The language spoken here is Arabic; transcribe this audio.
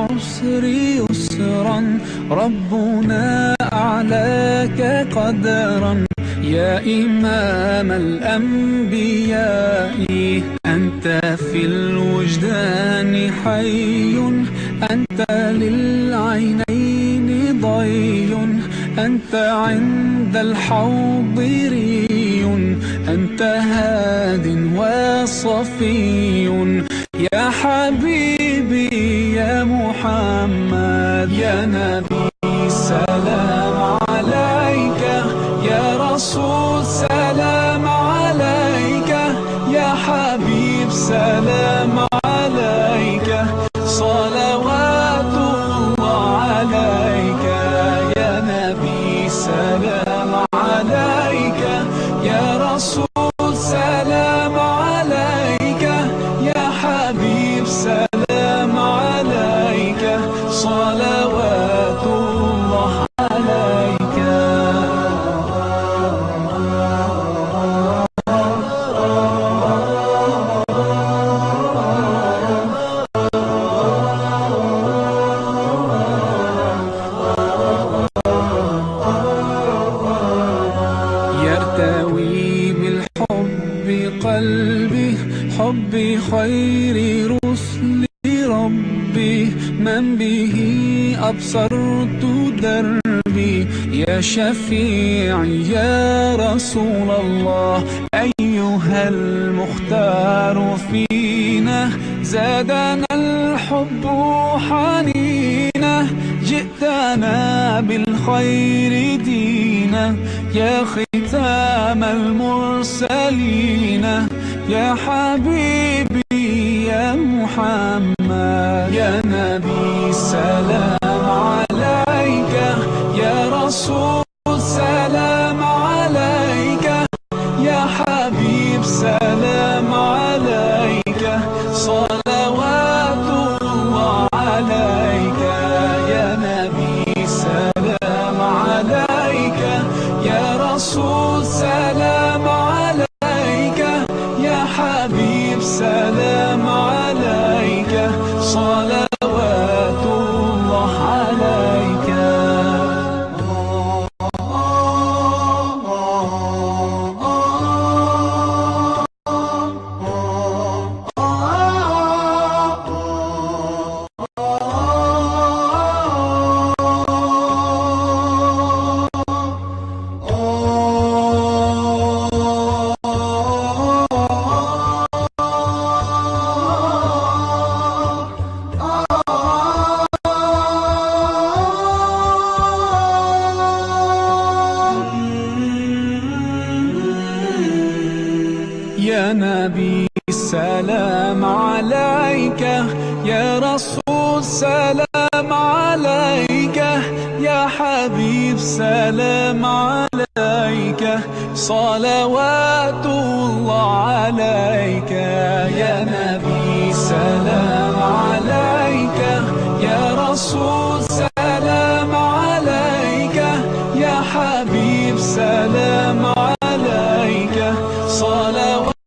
العسر يسرا، ربنا أعلاك قدرا. يا إمام الأنبياء أنت في الوجدان حي، أنت للعينين ضي، أنت عند الحوض ري، أنت هاد وصفي. يا حبيبي يا محمد يا نبي سلام عليك، يا رسول سلام عليك، يا حبيب سلام عليك، صلوات الله عليك. يا نبي سلام عليك، يا رسول سلام عليك، يا حبيب سلام عليك، صلوات الله عليك. يرتوي بالحب قلبي، حب خير رسل ربي، من به أبصرت دربي. يا شفيعي يا رسول الله، أيها المختار فينا، زادنا الحب حنينا، جئتنا بالخير دينا. يا ختام المرسلين، يا حبيبي يا محمد يا نبي سلام عليك، يا رسول سلام عليك، يا حبيب سلام عليك، صلوات الله عليك. يا نبي سلام عليك، يا رسول سلام عليك، يا حبيب سلام عليك، صلوات الله عليك. يا نبي سلام عليك، يا رسول سلام عليك، يا حبيب سلام عليك، صلوات الله عليك. يا نبي